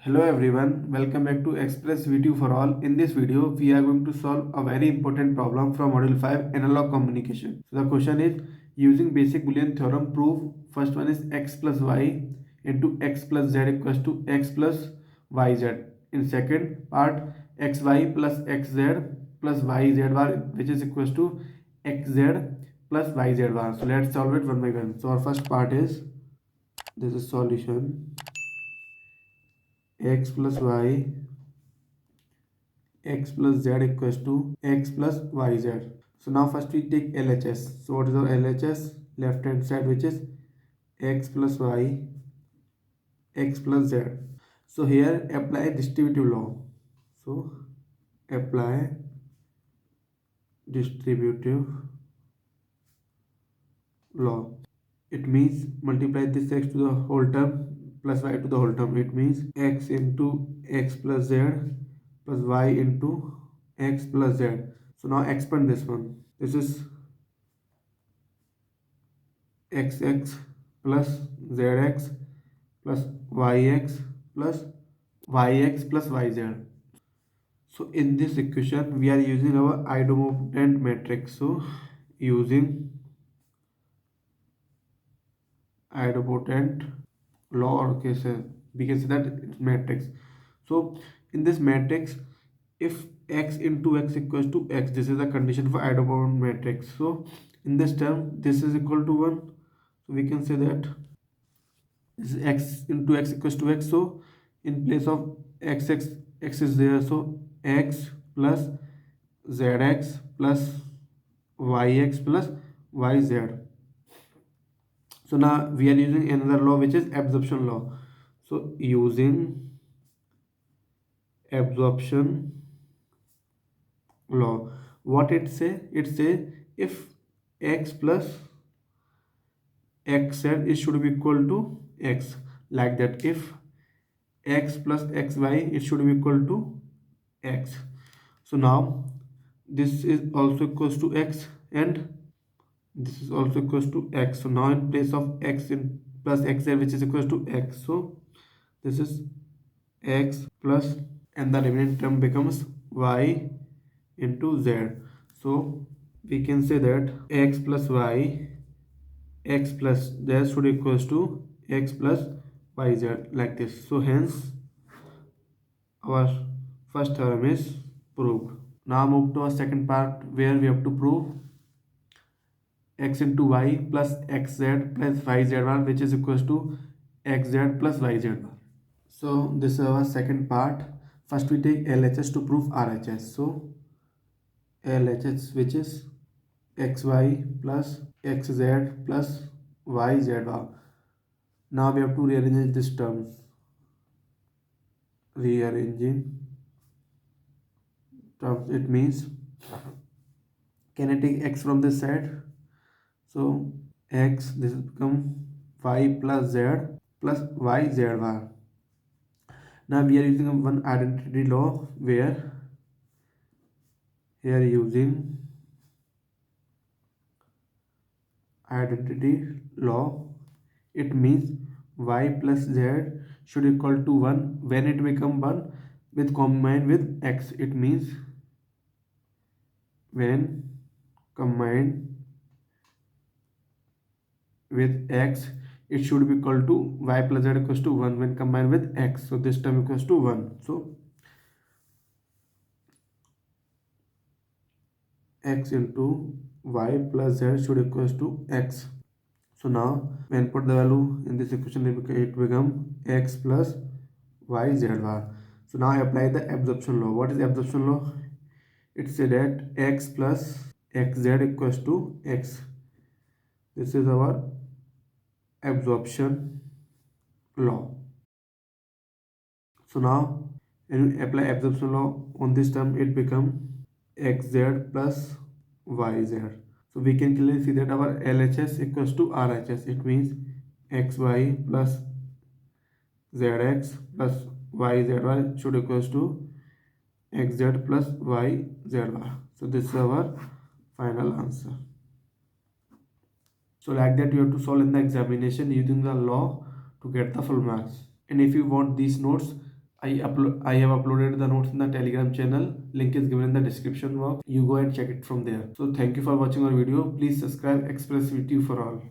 Hello everyone, welcome back to Express VTU for all. In this video, we are going to solve a very important problem from Module 5 Analog Communication. So the question is, using basic Boolean theorem, prove first one is x plus y into x plus z equals to x plus yz. In second part, xy plus xz plus yz bar, which is equals to xz plus yz bar. So let's solve it one by one. So our first part is, this is solution, x plus y x plus z equals to x plus yz. So now first we take LHS. So what is our LHS? Left hand side, which is x plus y x plus z. So here apply distributive law. So apply distributive law. It means multiply this x to the whole term plus y to the whole term. It means x into x plus z plus y into x plus z. So now expand this one. This is xx plus zx plus yx plus yx plus yz. So in this equation we are using our idempotent matrix. So using idempotent law, or we can say that it's matrix. So in this matrix, if x into x equals to x, this is the condition for idempotent matrix. So in this term, this is equal to 1. So we can say that this is x into x equals to x. So in place of x is there. So x plus zx plus yx plus yz. So now we are using another law, which is absorption law. So using absorption law, what it say? It say if x plus xz it should be equal to x, like that. If x plus xy it should be equal to x. So now this is also equals to x and this is also equals to x. So now in place of x in plus xz, which is equals to x, so this is x plus, and the remaining term becomes y into z. So we can say that x plus y x plus z should equals to x plus yz, like this. So hence our first theorem is proved. Now move to our second part, where we have to prove x into y plus xz plus yz bar, which is equals to xz plus yz bar. So this is our second part. First we take LHS to prove RHS. So LHS, which is xy plus xz plus yz bar. Now we have to rearrange this term. Rearranging terms, it means, can I take x from this side? So x, this will become y plus z plus yz bar. Now we are using one identity law, where here using identity law, it means y plus z should equal to 1 when it become 1 with combined with x. It means when combined with x, it should be equal to y plus z equals to 1 when combined with x. So this term equals to 1. So x into y plus z should equals to x. So now when put the value in this equation, it become x plus yz bar. So now I apply the absorption law. What is absorption law? It said that x plus xz equals to x. This is our absorption law. So now when you apply absorption law on this term, it become xz plus yz. So we can clearly see that our LHS equals to RHS. It means xy plus zx plus yzy should equals to xz plus yz. So this is our final answer. So like that you have to solve in the examination using the law to get the full marks. And if you want these notes, I have uploaded the notes in the Telegram channel. Link is given in the description box. You go and check it from there. So thank you for watching our video. Please subscribe. Express VTU for all.